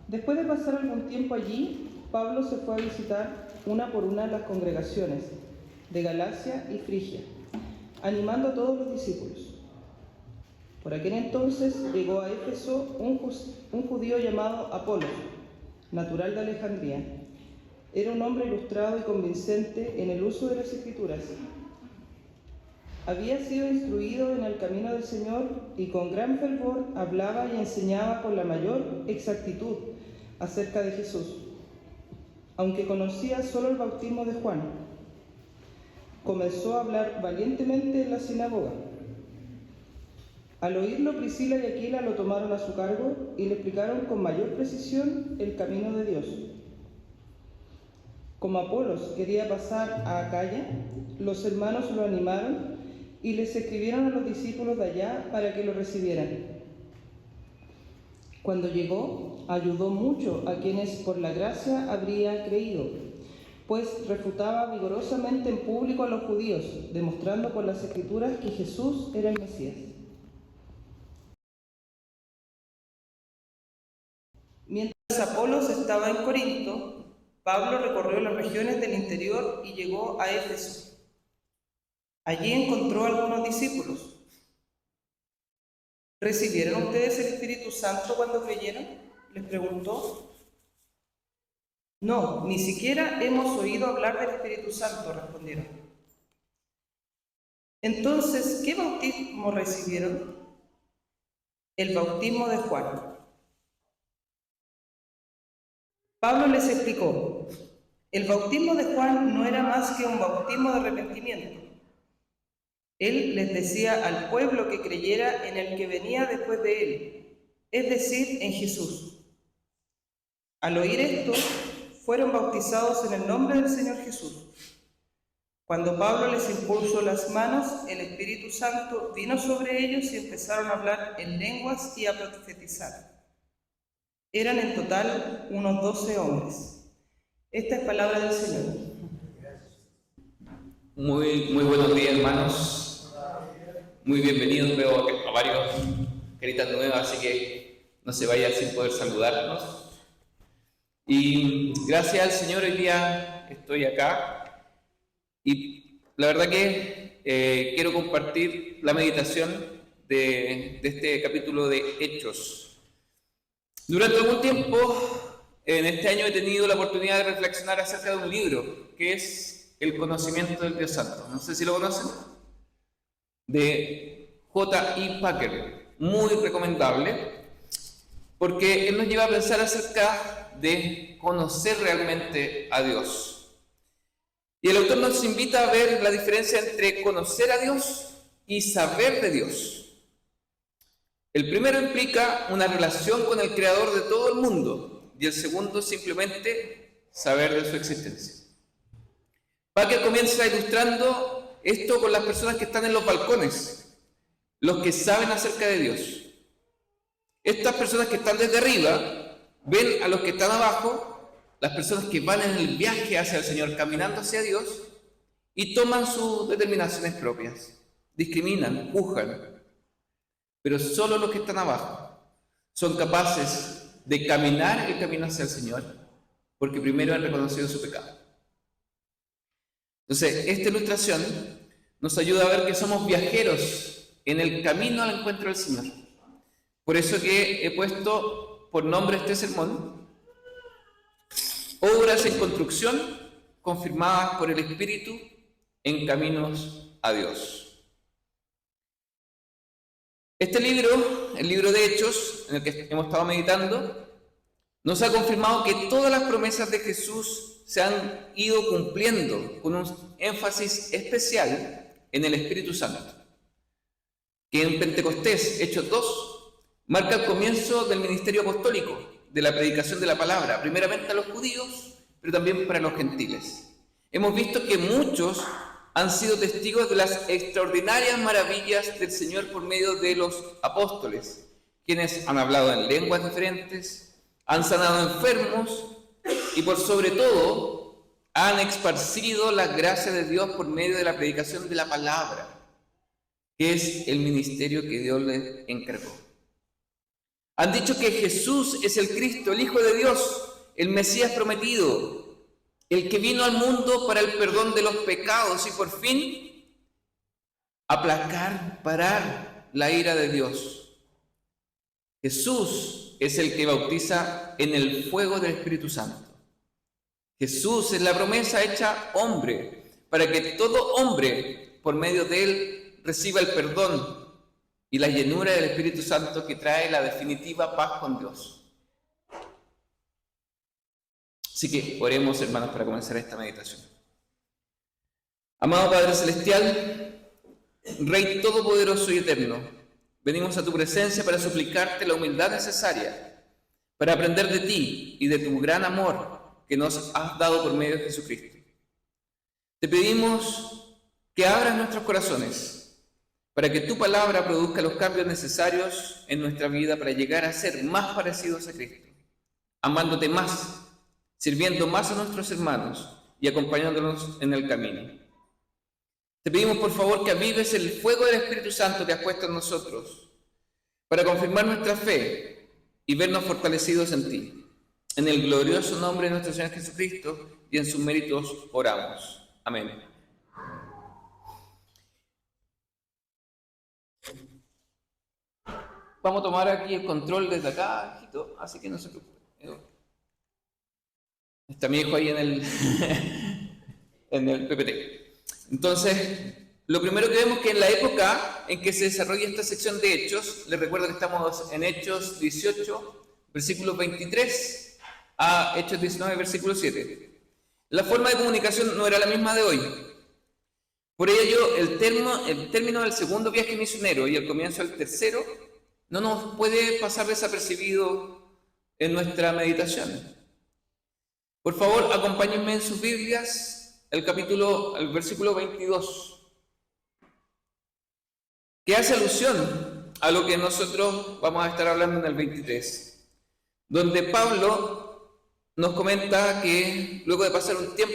Después de pasar algún tiempo allí, Pablo se fue a visitar una por una las congregaciones de Galacia y Frigia, animando a todos los discípulos. Por aquel entonces llegó a Éfeso un judío llamado Apolos, natural de Alejandría. Era un hombre ilustrado y convincente en el uso de las Escrituras. Había sido instruido en el camino del Señor y con gran fervor hablaba y enseñaba con la mayor exactitud acerca de Jesús, aunque conocía solo el bautismo de Juan. Comenzó a hablar valientemente en la sinagoga. Al oírlo, Priscila y Aquila lo tomaron a su cargo y le explicaron con mayor precisión el camino de Dios. Como Apolos quería pasar a Acaya, los hermanos lo animaron y les escribieron a los discípulos de allá para que lo recibieran. Cuando llegó, ayudó mucho a quienes por la gracia habrían creído, pues refutaba vigorosamente en público a los judíos, demostrando con las Escrituras que Jesús era el Mesías. Mientras Apolos estaba en Corinto, Pablo recorrió las regiones del interior y llegó a Éfeso. Allí encontró a algunos discípulos. ¿Recibieron ustedes el Espíritu Santo cuando creyeron?, les preguntó. No, ni siquiera hemos oído hablar del Espíritu Santo, respondieron. Entonces, ¿qué bautismo recibieron? El bautismo de Juan. Pablo les explicó, el bautismo de Juan no era más que un bautismo de arrepentimiento. Él les decía al pueblo que creyera en el que venía después de él, es decir, en Jesús. Al oír esto, fueron bautizados en el nombre del Señor Jesús. Cuando Pablo les impuso las manos, el Espíritu Santo vino sobre ellos y empezaron a hablar en lenguas y a profetizar. Eran en total unos 12 hombres. Esta es palabra del Señor. Muy buenos días, hermanos. Muy bienvenidos. Veo a varios caritas nuevas, así que no se vayan sin poder saludarnos. Y gracias al Señor hoy día estoy acá. Y la verdad que quiero compartir la meditación de este capítulo de Hechos. Durante algún tiempo, en este año he tenido la oportunidad de reflexionar acerca de un libro, que es El conocimiento del Dios Santo. No sé si lo conocen. De J.I. Packer. Muy recomendable, porque él nos lleva a pensar acerca de conocer realmente a Dios. Y el autor nos invita a ver la diferencia entre conocer a Dios y saber de Dios. El primero implica una relación con el Creador de todo el mundo, y el segundo simplemente saber de su existencia. Packer comienza ilustrando esto con las personas que están en los balcones, los que saben acerca de Dios. Estas personas que están desde arriba ven a los que están abajo, las personas que van en el viaje hacia el Señor, caminando hacia Dios, y toman sus determinaciones propias, discriminan, juzgan. Pero solo los que están abajo son capaces de caminar el camino hacia el Señor, porque primero han reconocido su pecado. Entonces, esta ilustración nos ayuda a ver que somos viajeros en el camino al encuentro del Señor. Por eso que he puesto por nombre este sermón, Obras en construcción confirmadas por el Espíritu en caminos a Dios. Este libro, el libro de Hechos, en el que hemos estado meditando, nos ha confirmado que todas las promesas de Jesús se han ido cumpliendo con un énfasis especial en el Espíritu Santo, que en Pentecostés, Hechos 2, marca el comienzo del ministerio apostólico, de la predicación de la palabra, primeramente a los judíos, pero también para los gentiles. Hemos visto que muchos han sido testigos de las extraordinarias maravillas del Señor por medio de los apóstoles, quienes han hablado en lenguas diferentes, han sanado enfermos y por sobre todo han esparcido la gracia de Dios por medio de la predicación de la palabra, que es el ministerio que Dios les encargó. Han dicho que Jesús es el Cristo, el Hijo de Dios, el Mesías prometido, el que vino al mundo para el perdón de los pecados y por fin aplacar, parar la ira de Dios. Jesús es el que bautiza en el fuego del Espíritu Santo. Jesús es la promesa hecha hombre, para que todo hombre, por medio de él, reciba el perdón y la llenura del Espíritu Santo que trae la definitiva paz con Dios. Así que oremos, hermanos, para comenzar esta meditación. Amado Padre Celestial, Rey Todopoderoso y Eterno, venimos a tu presencia para suplicarte la humildad necesaria para aprender de ti y de tu gran amor que nos has dado por medio de Jesucristo. Te pedimos que abras nuestros corazones para que tu palabra produzca los cambios necesarios en nuestra vida para llegar a ser más parecidos a Cristo, amándote más, sirviendo más a nuestros hermanos y acompañándonos en el camino. Te pedimos por favor que avives el fuego del Espíritu Santo que has puesto en nosotros para confirmar nuestra fe y vernos fortalecidos en ti. En el glorioso nombre de nuestro Señor Jesucristo y en sus méritos oramos. Amén. Vamos a tomar aquí el control desde acá, hijito, así que no se preocupe. Está mi hijo ahí en el PPT. Entonces, lo primero que vemos que en la época en que se desarrolla esta sección de Hechos, les recuerdo que estamos en Hechos 18, versículo 23, a Hechos 19, versículo 7. La forma de comunicación no era la misma de hoy. Por ello, el término del segundo viaje misionero y el comienzo del tercero no nos puede pasar desapercibido en nuestra meditación. Por favor, acompáñenme en sus Biblias el versículo 22, que hace alusión a lo que nosotros vamos a estar hablando en el 23, donde nos comenta que luego de pasar un tiempo,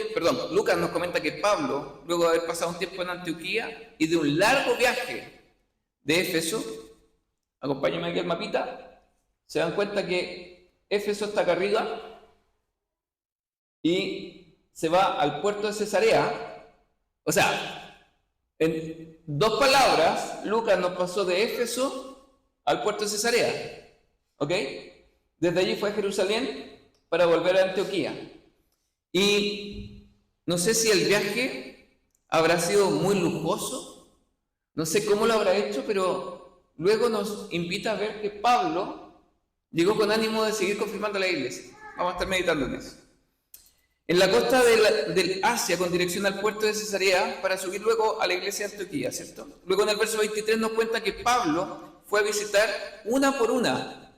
Lucas nos comenta que Pablo, luego de haber pasado un tiempo en Antioquía y de un largo viaje de Éfeso, acompáñenme aquí al mapita, se dan cuenta que Éfeso está acá arriba y se va al puerto de Cesarea. O sea, en dos palabras, Lucas nos pasó de Éfeso al puerto de Cesarea. ¿Ok? Desde allí fue a Jerusalén para volver a Antioquía. Y no sé si el viaje habrá sido muy lujoso, no sé cómo lo habrá hecho, pero luego nos invita a ver que Pablo llegó con ánimo de seguir confirmando la iglesia. Vamos a estar meditando en eso. En la costa del Asia, con dirección al puerto de Cesarea, para subir luego a la iglesia de Antioquía, ¿cierto? Luego en el verso 23 nos cuenta que Pablo fue a visitar una por una,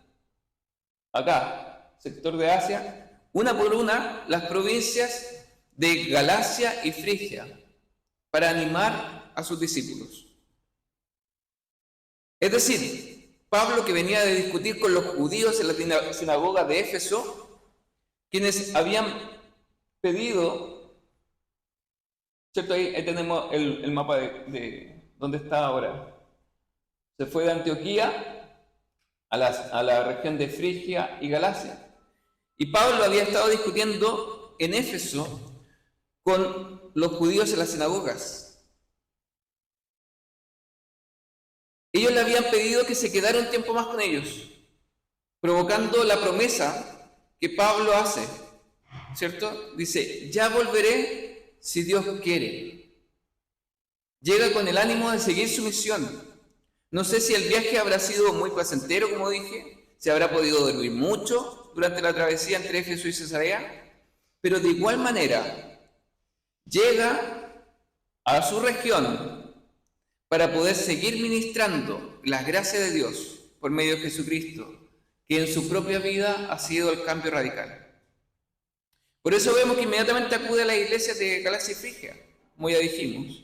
acá, sector de Asia, una por una, las provincias de Galacia y Frigia, para animar a sus discípulos. Es decir, Pablo, que venía de discutir con los judíos en la sinagoga de Éfeso, quienes habían pedido, ¿cierto? Ahí tenemos el mapa de dónde está ahora. Se fue de Antioquía a la región de Frigia y Galacia. Y Pablo había estado discutiendo en Éfeso con los judíos en las sinagogas. Ellos le habían pedido que se quedara un tiempo más con ellos, provocando la promesa que Pablo hace, ¿cierto? Dice, ya volveré si Dios quiere. Llega con el ánimo de seguir su misión. No sé si el viaje habrá sido muy placentero, como dije, si habrá podido dormir mucho durante la travesía entre Éfeso y Cesarea, pero de igual manera llega a su región para poder seguir ministrando las gracias de Dios por medio de Jesucristo, que en su propia vida ha sido el cambio radical. Por eso vemos que inmediatamente acude a la iglesia de Galacia y Frigia, como ya dijimos.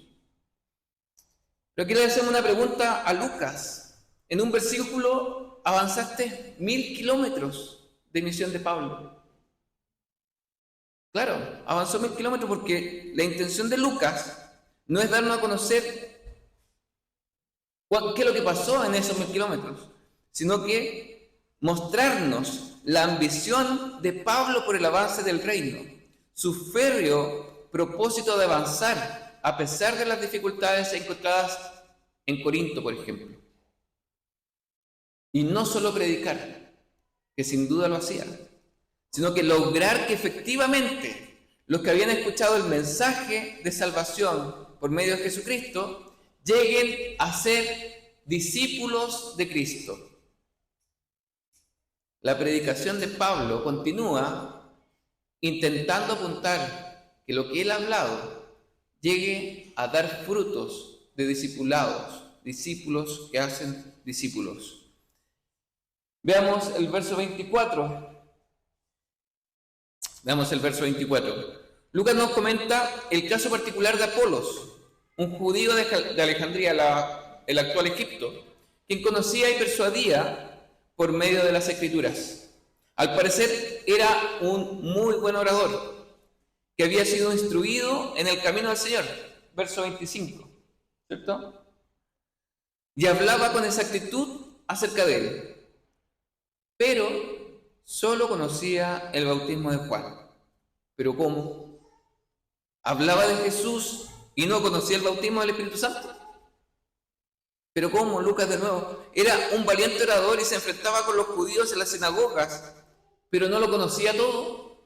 Pero aquí le hacemos una pregunta a Lucas. En un versículo avanzaste 1000 kilómetros de misión de Pablo. Claro, avanzó 1000 kilómetros porque la intención de Lucas no es darnos a conocer qué es lo que pasó en esos 1000 kilómetros, sino que mostrarnos la ambición de Pablo por el avance del reino, su férreo propósito de avanzar a pesar de las dificultades encontradas en Corinto, por ejemplo. Y no solo predicar, que sin duda lo hacía, sino que lograr que efectivamente los que habían escuchado el mensaje de salvación por medio de Jesucristo lleguen a ser discípulos de Cristo. La predicación de Pablo continúa intentando apuntar que lo que él ha hablado llegue a dar frutos de discipulados, discípulos que hacen discípulos. Veamos el verso 24. Veamos el verso 24. Lucas nos comenta el caso particular de Apolos, un judío de Alejandría, el actual Egipto, quien conocía y persuadía por medio de las Escrituras. Al parecer era un muy buen orador, que había sido instruido en el camino del Señor. Verso 25, ¿cierto? Y hablaba con exactitud acerca de él, pero solo conocía el bautismo de Juan. ¿Pero cómo? ¿Hablaba de Jesús y no conocía el bautismo del Espíritu Santo? ¿Pero cómo? Lucas de nuevo. Era un valiente orador y se enfrentaba con los judíos en las sinagogas, pero no lo conocía todo.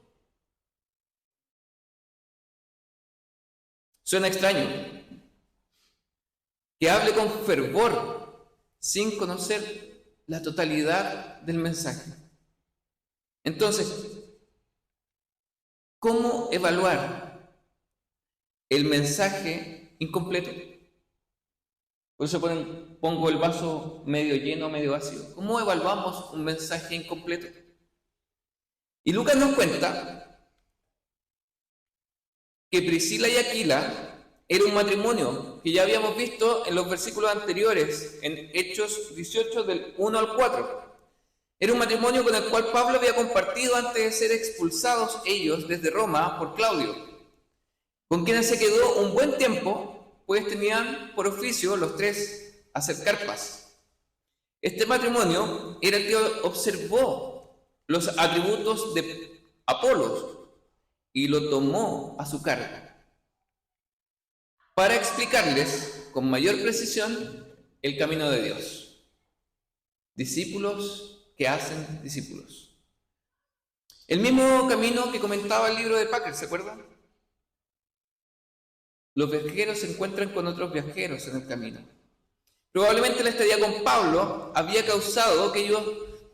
Suena extraño que hable con fervor sin conocer la totalidad del mensaje. Entonces, ¿cómo evaluar el mensaje incompleto? Por eso pongo el vaso medio lleno, medio vacío. ¿Cómo evaluamos un mensaje incompleto? Y Lucas nos cuenta que Priscila y Aquila era un matrimonio que ya habíamos visto en los versículos anteriores, en Hechos 18 del 1 al 4. Era un matrimonio con el cual Pablo había compartido antes de ser expulsados ellos desde Roma por Claudio, con quienes se quedó un buen tiempo, pues tenían por oficio los tres hacer carpas. Este matrimonio era el que observó los atributos de Apolos y lo tomó a su cargo para explicarles con mayor precisión el camino de Dios. Discípulos que hacen discípulos. El mismo camino que comentaba el libro de Packer, ¿se acuerdan? Los viajeros se encuentran con otros viajeros en el camino. Probablemente la estadía con Pablo había causado que ellos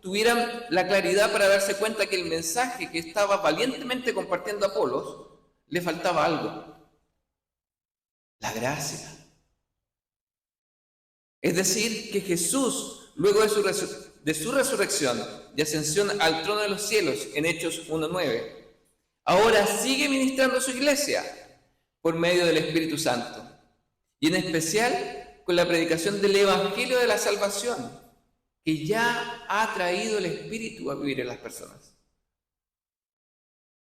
tuvieran la claridad para darse cuenta que el mensaje que estaba valientemente compartiendo Apolos le faltaba algo: la gracia. Es decir, que Jesús, luego de su resurrección y ascensión al trono de los cielos en Hechos 1:9, ahora sigue ministrando a su iglesia por medio del Espíritu Santo, y en especial con la predicación del Evangelio de la salvación, que ya ha traído el Espíritu a vivir en las personas.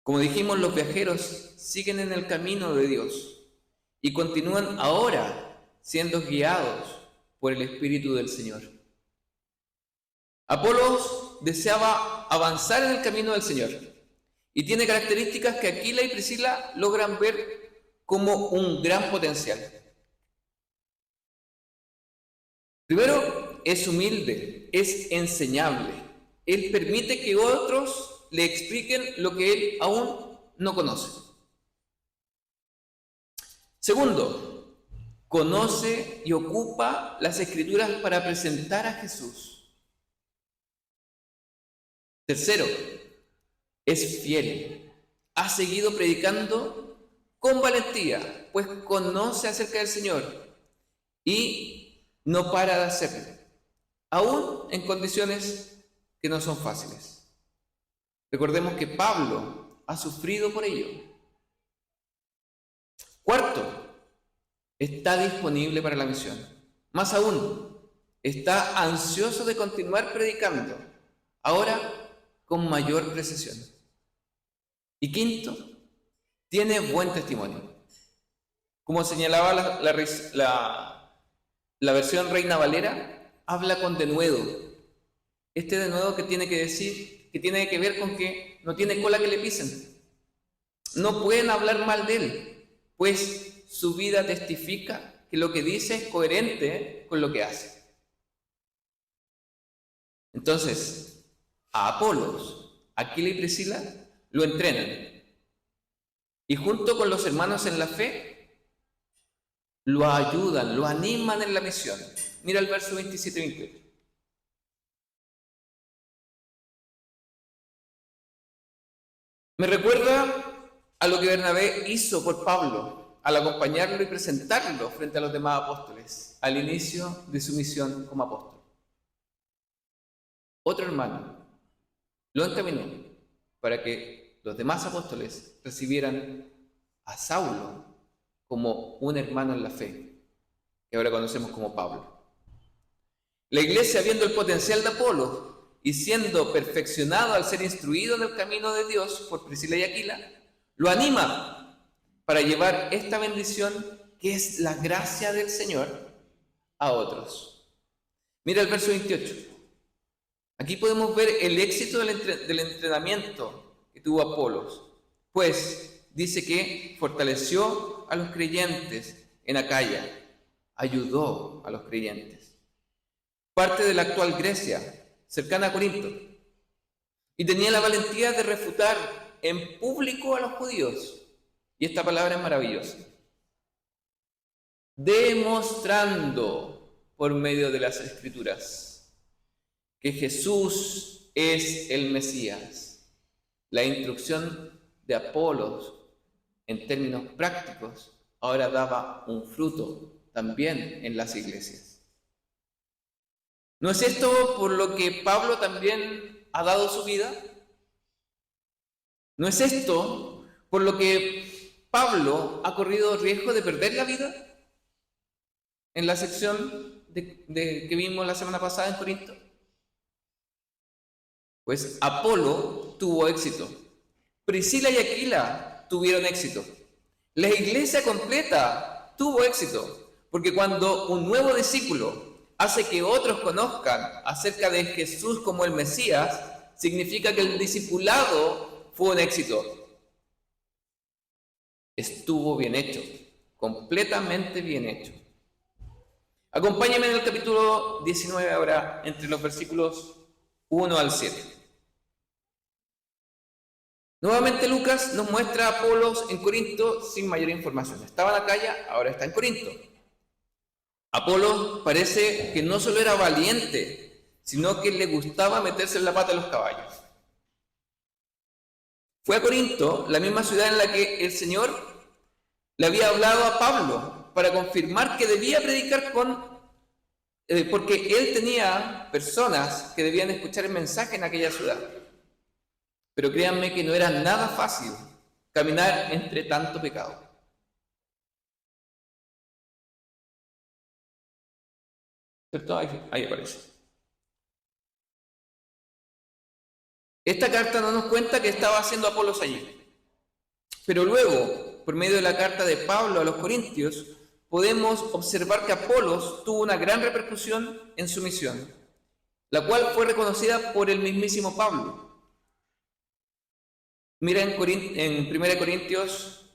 Como dijimos, los viajeros siguen en el camino de Dios y continúan ahora siendo guiados por el Espíritu del Señor. Apolos deseaba avanzar en el camino del Señor y tiene características que Aquila y Priscila logran ver como un gran potencial. Primero, es humilde, es enseñable. Él permite que otros le expliquen lo que él aún no conoce. Segundo, conoce y ocupa las Escrituras para presentar a Jesús. Tercero, es fiel. Ha seguido predicando con valentía, pues conoce acerca del Señor y no para de hacerlo, aún en condiciones que no son fáciles. Recordemos que Pablo ha sufrido por ello. Cuarto, está disponible para la misión. Más aún, está ansioso de continuar predicando, ahora con mayor precisión. Y quinto, tiene buen testimonio. Como señalaba la versión Reina Valera, habla con denuedo. de nuevo que tiene que decir, que tiene que ver con que no tiene cola que le pisen. No pueden hablar mal de él, pues su vida testifica que lo que dice es coherente con lo que hace. Entonces, a Apolos, Aquila y Priscila lo entrenan. Y junto con los hermanos en la fe, lo ayudan, lo animan en la misión. Mira el verso 27 y 28. Me recuerda a lo que Bernabé hizo por Pablo al acompañarlo y presentarlo frente a los demás apóstoles al inicio de su misión como apóstol. Otro hermano lo encaminó para que los demás apóstoles recibieran a Saulo como un hermano en la fe, que ahora conocemos como Pablo. La iglesia, viendo el potencial de Apolos y siendo perfeccionado al ser instruido en el camino de Dios por Priscila y Aquila, lo anima para llevar esta bendición, que es la gracia del Señor, a otros. Mira el verso 28. Aquí podemos ver el éxito del entrenamiento que tuvo Apolos, pues dice que fortaleció a los creyentes en Acaya, ayudó a los creyentes. Parte de la actual Grecia, cercana a Corinto, y tenía la valentía de refutar en público a los judíos. Y esta palabra es maravillosa. Demostrando por medio de las Escrituras que Jesús es el Mesías. La instrucción de Apolos en términos prácticos ahora daba un fruto también en las iglesias. ¿No es esto por lo que Pablo también ha dado su vida? ¿No es esto por lo que Pablo ha corrido riesgo de perder la vida? En la sección que vimos la semana pasada en Corinto. Pues Apolo tuvo éxito. Priscila y Aquila tuvieron éxito. La iglesia completa tuvo éxito. Porque cuando un nuevo discípulo hace que otros conozcan acerca de Jesús como el Mesías, significa que el discipulado fue un éxito. Estuvo bien hecho, completamente bien hecho. Acompáñame en el capítulo 19 ahora, entre los versículos 1 al 7. Nuevamente Lucas nos muestra a Apolos en Corinto sin mayor información. Estaba en Acaya, ahora está en Corinto. Apolos parece que no solo era valiente, sino que le gustaba meterse en la pata de los caballos. Fue a Corinto, la misma ciudad en la que el Señor le había hablado a Pablo para confirmar que debía predicar porque él tenía personas que debían escuchar el mensaje en aquella ciudad. Pero créanme que no era nada fácil caminar entre tanto pecado. ¿Cierto? Ahí aparece. Esta carta no nos cuenta qué estaba haciendo Apolos allí. Pero luego, por medio de la carta de Pablo a los Corintios, podemos observar que Apolos tuvo una gran repercusión en su misión, la cual fue reconocida por el mismísimo Pablo. Mira en 1 Corintios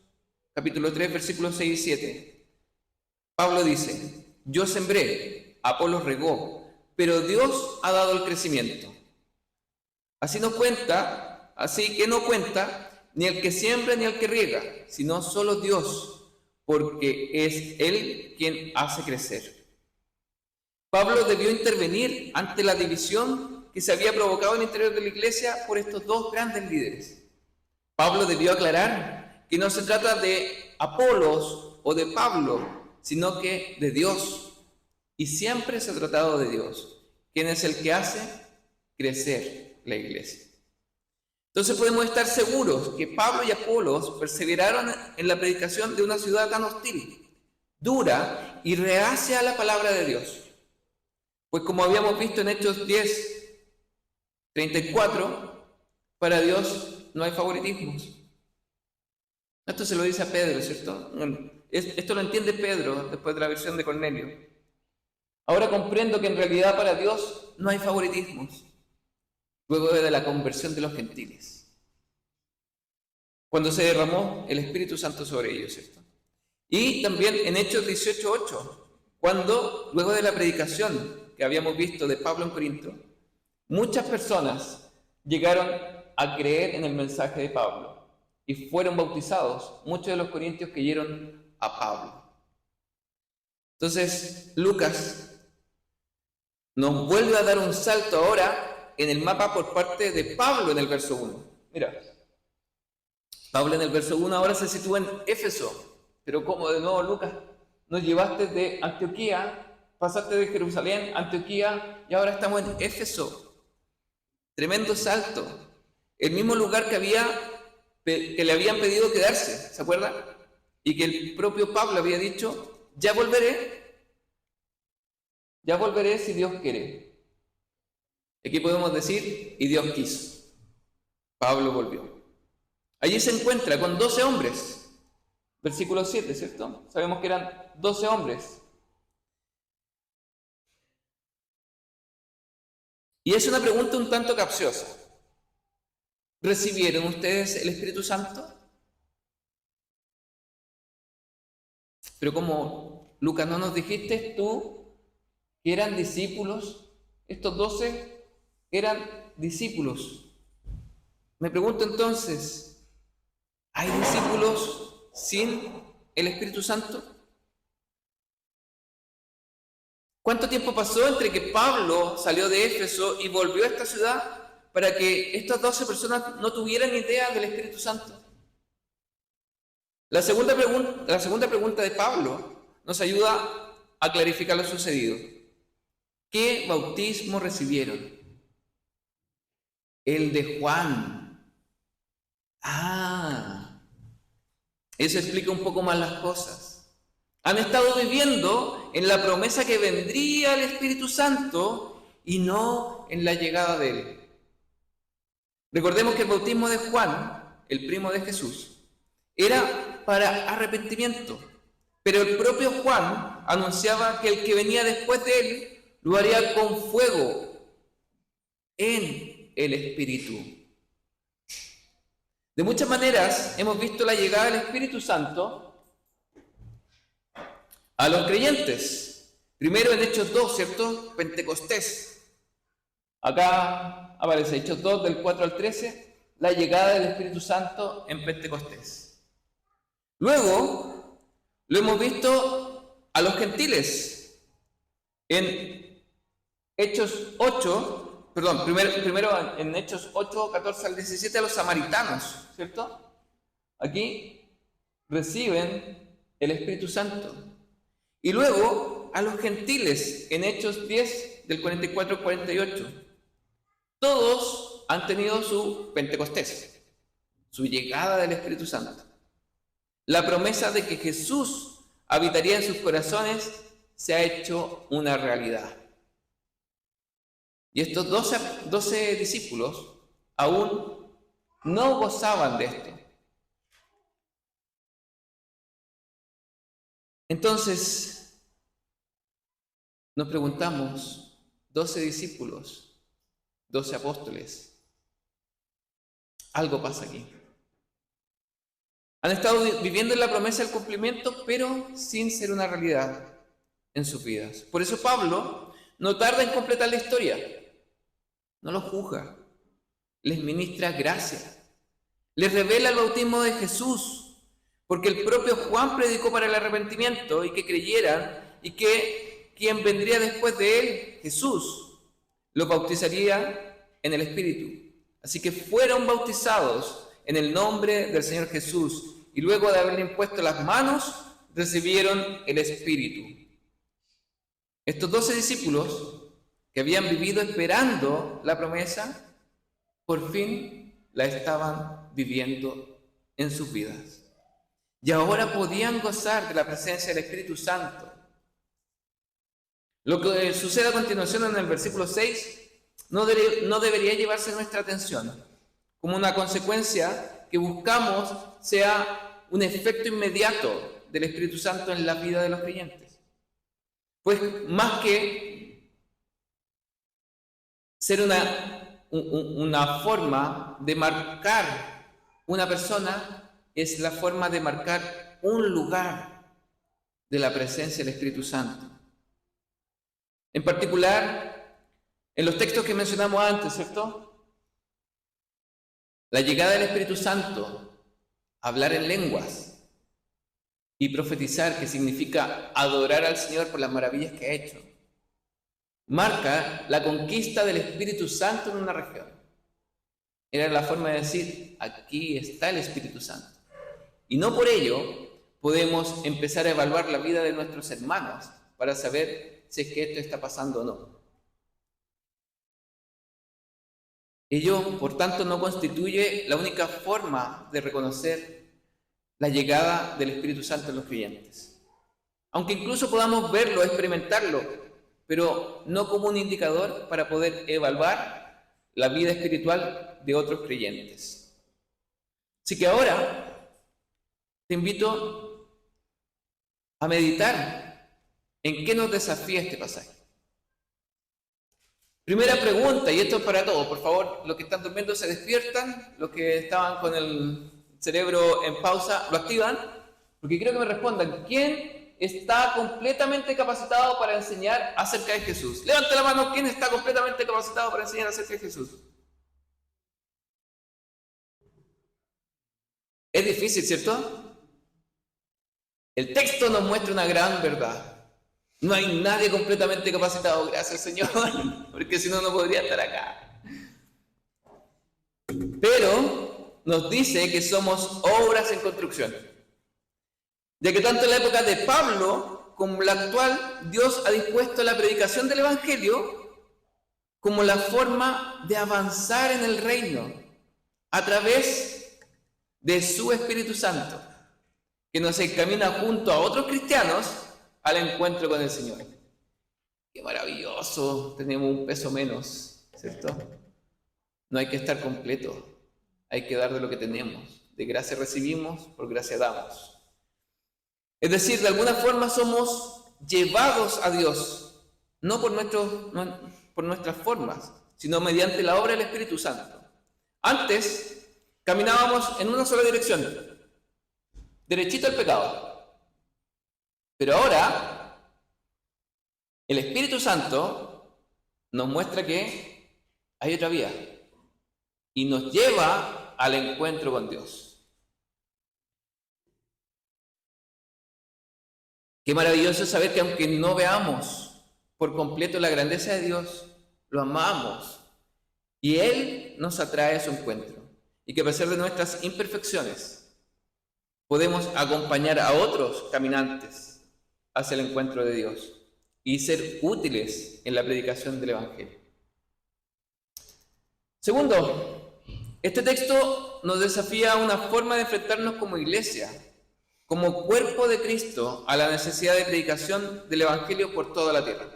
capítulo 3, versículos 6 y 7. Pablo dice: yo sembré, Apolos regó, pero Dios ha dado el crecimiento. Así que no cuenta ni el que siembra ni el que riega, sino solo Dios, porque es Él quien hace crecer. Pablo debió intervenir ante la división que se había provocado en el interior de la iglesia por estos dos grandes líderes. Pablo debió aclarar que no se trata de Apolos o de Pablo, sino que de Dios. Y siempre se ha tratado de Dios, quien es el que hace crecer la iglesia. Entonces podemos estar seguros que Pablo y Apolos perseveraron en la predicación de una ciudad tan hostil, dura y reacia a la palabra de Dios. Pues como habíamos visto en Hechos 10, 34, para Dios no hay favoritismos. Esto se lo dice a Pedro, ¿cierto? Esto lo entiende Pedro después de la versión de Cornelio. Ahora comprendo que en realidad para Dios no hay favoritismos. luego de la conversión de los gentiles, cuando se derramó el Espíritu Santo sobre ellos, ¿cierto? Y también en Hechos 18:8, cuando luego de la predicación que habíamos visto de Pablo en Corinto, muchas personas llegaron a creer en el mensaje de Pablo y fueron bautizados. Muchos de los corintios creyeron a Pablo. Entonces, Lucas nos vuelve a dar un salto ahora en el mapa por parte de Pablo en el verso 1. Mira, Pablo en el verso 1 ahora se sitúa en Éfeso. Pero como de nuevo, Lucas, nos llevaste de Antioquía, pasaste de Jerusalén, Antioquía, y ahora estamos en Éfeso. Tremendo salto. El mismo lugar que le habían pedido quedarse, ¿se acuerdan? Y que el propio Pablo había dicho, ya volveré si Dios quiere. Aquí podemos decir, y Dios quiso. Pablo volvió. Allí se encuentra con 12 hombres. Versículo 7, ¿cierto? Sabemos que eran 12 hombres. Y es una pregunta un tanto capciosa. ¿Recibieron ustedes el Espíritu Santo? Pero como Lucas, ¿no nos dijiste tú que eran discípulos? Estos 12 eran discípulos. Me pregunto entonces, ¿hay discípulos sin el Espíritu Santo? ¿Cuánto tiempo pasó entre que Pablo salió de Éfeso y volvió a esta ciudad para que estas 12 personas no tuvieran idea del Espíritu Santo? La segunda pregunta de Pablo nos ayuda a clarificar lo sucedido. ¿Qué bautismo recibieron? El de Juan. Eso explica un poco más las cosas. Han estado viviendo en la promesa que vendría el Espíritu Santo y no en la llegada de Él. Recordemos que el bautismo de Juan, el primo de Jesús, era para arrepentimiento, pero el propio Juan anunciaba que el que venía después de él lo haría con fuego en el Espíritu. De muchas maneras hemos visto la llegada del Espíritu Santo a los creyentes. Primero en Hechos 2, ¿cierto? Pentecostés. Acá aparece Hechos 2 del 4 al 13, la llegada del Espíritu Santo en Pentecostés. Luego lo hemos visto a los gentiles en Hechos 8. Primero en Hechos 8, 14 al 17 a los samaritanos, ¿cierto? Aquí reciben el Espíritu Santo. Y luego a los gentiles en Hechos 10 del 44 al 48. Todos han tenido su Pentecostés, su llegada del Espíritu Santo. La promesa de que Jesús habitaría en sus corazones se ha hecho una realidad. Y estos 12 discípulos aún no gozaban de esto. Entonces, nos preguntamos, 12 discípulos, 12 apóstoles, algo pasa aquí. Han estado viviendo en la promesa del cumplimiento, pero sin ser una realidad en sus vidas. Por eso Pablo no tarda en completar la historia. No los juzga, les ministra gracia, les revela el bautismo de Jesús, porque el propio Juan predicó para el arrepentimiento y que creyeran, y que quien vendría después de él, Jesús, los bautizaría en el Espíritu. Así que fueron bautizados en el nombre del Señor Jesús, y luego de haberle impuesto las manos, recibieron el Espíritu. Estos 12 discípulos que habían vivido esperando la promesa, por fin la estaban viviendo en sus vidas. Y ahora podían gozar de la presencia del Espíritu Santo. Lo que sucede a continuación en el versículo 6 no debería llevarse nuestra atención como una consecuencia que buscamos sea un efecto inmediato del Espíritu Santo en la vida de los creyentes. Pues más que ser una forma de marcar una persona, es la forma de marcar un lugar de la presencia del Espíritu Santo. En particular, en los textos que mencionamos antes, ¿cierto? La llegada del Espíritu Santo, hablar en lenguas y profetizar, que significa adorar al Señor por las maravillas que ha hecho, marca la conquista del Espíritu Santo en una región. Era la forma de decir, aquí está el Espíritu Santo. Y no por ello podemos empezar a evaluar la vida de nuestros hermanos para saber si es que esto está pasando o no. Ello, por tanto, no constituye la única forma de reconocer la llegada del Espíritu Santo en los creyentes. Aunque incluso podamos verlo, experimentarlo, pero no como un indicador para poder evaluar la vida espiritual de otros creyentes. Así que ahora te invito a meditar en qué nos desafía este pasaje. Primera pregunta, y esto es para todos, por favor, los que están durmiendo se despiertan, los que estaban con el cerebro en pausa lo activan, porque quiero que me respondan, ¿quién está completamente capacitado para enseñar acerca de Jesús? Levante la mano, ¿quién está completamente capacitado para enseñar acerca de Jesús? Es difícil, ¿cierto? El texto nos muestra una gran verdad. No hay nadie completamente capacitado, gracias Señor, porque si no, no podría estar acá. Pero nos dice que somos obras en construcción. Ya que tanto en la época de Pablo como en la actual, Dios ha dispuesto la predicación del Evangelio como la forma de avanzar en el reino a través de su Espíritu Santo, que nos encamina junto a otros cristianos al encuentro con el Señor. Qué maravilloso, tenemos un peso menos, ¿cierto? No hay que estar completo, hay que dar de lo que tenemos. De gracia recibimos, por gracia damos. Es decir, de alguna forma somos llevados a Dios, no por nuestras formas, sino mediante la obra del Espíritu Santo. Antes caminábamos en una sola dirección, derechito al pecado. Pero ahora, el Espíritu Santo nos muestra que hay otra vía y nos lleva al encuentro con Dios. Qué maravilloso saber que aunque no veamos por completo la grandeza de Dios, lo amamos y Él nos atrae a su encuentro. Y que a pesar de nuestras imperfecciones, podemos acompañar a otros caminantes hacia el encuentro de Dios y ser útiles en la predicación del Evangelio. Segundo, este texto nos desafía a una forma de enfrentarnos como iglesia, como cuerpo de Cristo, a la necesidad de predicación del Evangelio por toda la tierra.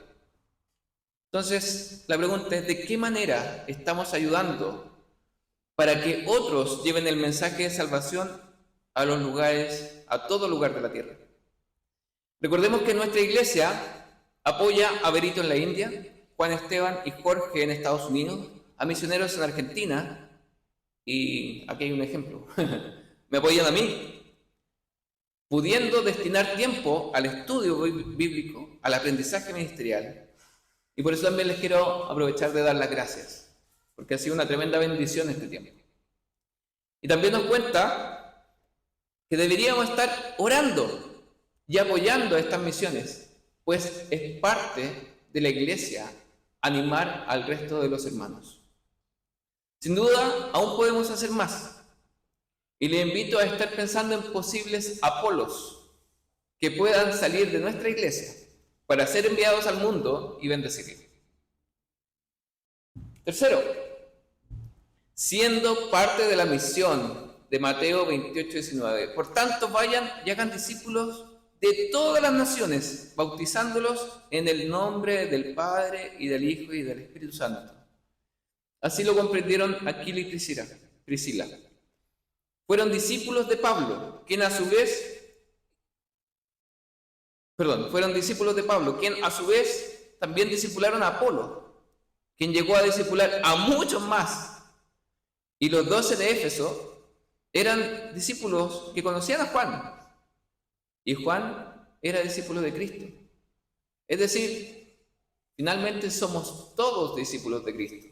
Entonces, la pregunta es, ¿de qué manera estamos ayudando para que otros lleven el mensaje de salvación a los lugares, a todo lugar de la tierra? Recordemos que nuestra iglesia apoya a Berito en la India, Juan Esteban y Jorge en Estados Unidos, a misioneros en Argentina, y aquí hay un ejemplo, me apoyan a mí, pudiendo destinar tiempo al estudio bíblico, al aprendizaje ministerial. Y por eso también les quiero aprovechar de dar las gracias, porque ha sido una tremenda bendición este tiempo. Y también nos cuenta que deberíamos estar orando y apoyando a estas misiones, pues es parte de la iglesia animar al resto de los hermanos. Sin duda, aún podemos hacer más. Y le invito a estar pensando en posibles Apolos que puedan salir de nuestra iglesia para ser enviados al mundo y bendecirlo. Tercero, siendo parte de la misión de Mateo 28:19. Por tanto, vayan y hagan discípulos de todas las naciones, bautizándolos en el nombre del Padre y del Hijo y del Espíritu Santo. Así lo comprendieron Aquila y Priscila. Fueron discípulos de Pablo, quien a su vez también discipularon a Apolo. quien llegó a discipular a muchos más. Y los 12 de Éfeso eran discípulos que conocían a Juan. Y Juan era discípulo de Cristo. Es decir, finalmente somos todos discípulos de Cristo.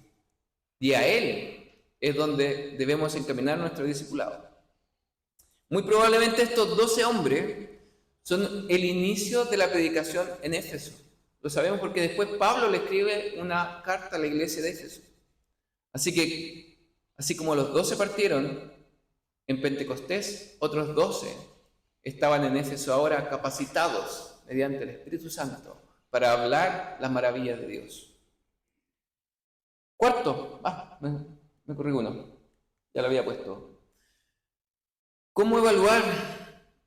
Y a Él es donde debemos encaminar nuestro discipulado. Muy probablemente estos 12 hombres son el inicio de la predicación en Éfeso. Lo sabemos porque después Pablo le escribe una carta a la iglesia de Éfeso. Así que, así como los 12 partieron en Pentecostés, otros 12 estaban en Éfeso ahora capacitados mediante el Espíritu Santo para hablar las maravillas de Dios. Cuarto, me corrí uno, ya lo había puesto. ¿Cómo evaluar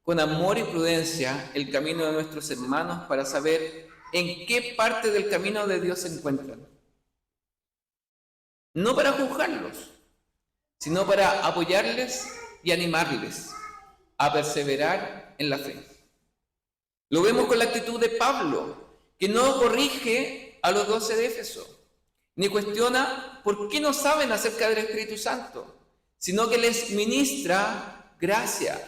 con amor y prudencia el camino de nuestros hermanos para saber en qué parte del camino de Dios se encuentran? No para juzgarlos, sino para apoyarles y animarles a perseverar en la fe. Lo vemos con la actitud de Pablo, que no corrige a los 12 de Éfeso, ni cuestiona por qué no saben acerca del Espíritu Santo, sino que les ministra gracia,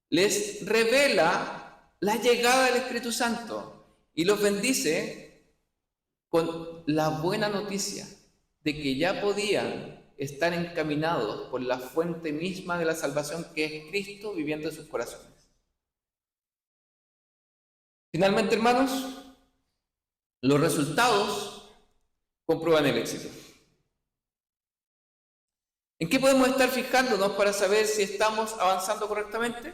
les revela la llegada del Espíritu Santo y los bendice con la buena noticia de que ya podían estar encaminados por la fuente misma de la salvación que es Cristo viviendo en sus corazones. Finalmente, hermanos, los resultados comprueban el éxito. ¿En qué podemos estar fijándonos para saber si estamos avanzando correctamente?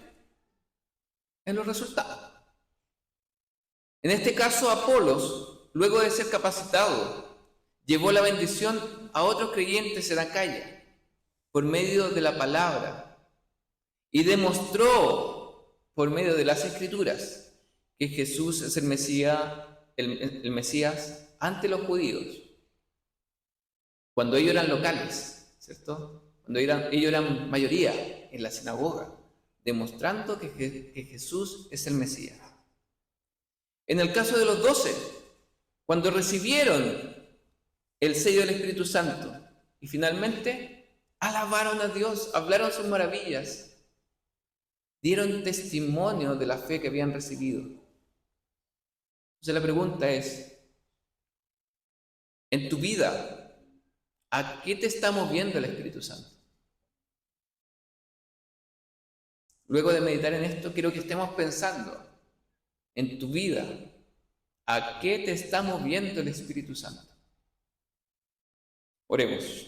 En los resultados. En este caso, Apolos, luego de ser capacitado, llevó la bendición a otros creyentes en Acaya por medio de la palabra y demostró por medio de las Escrituras que Jesús es el Mesías ante los judíos, cuando ellos eran locales, ¿cierto? Cuando ellos eran mayoría en la sinagoga, demostrando que Jesús es el Mesías. En el caso de los 12, cuando recibieron el sello del Espíritu Santo y finalmente alabaron a Dios, hablaron sus maravillas, dieron testimonio de la fe que habían recibido. Entonces la pregunta es, en tu vida, ¿a qué te está moviendo el Espíritu Santo? Luego de meditar en esto, quiero que estemos pensando en tu vida, ¿a qué te está moviendo el Espíritu Santo? Oremos.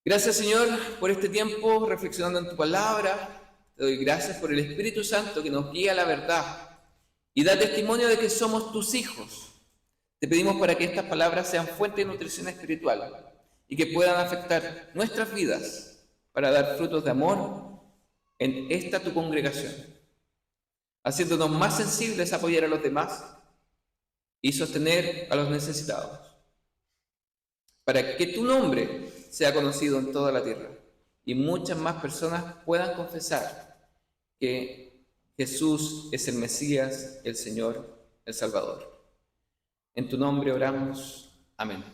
Gracias, Señor, por este tiempo reflexionando en tu palabra. Te doy gracias por el Espíritu Santo que nos guía a la verdad y da testimonio de que somos tus hijos. Te pedimos para que estas palabras sean fuente de nutrición espiritual y que puedan afectar nuestras vidas para dar frutos de amor en esta tu congregación, haciéndonos más sensibles a apoyar a los demás y sostener a los necesitados, para que tu nombre sea conocido en toda la tierra y muchas más personas puedan confesar que Jesús es el Mesías, el Señor, el Salvador. En tu nombre oramos. Amén.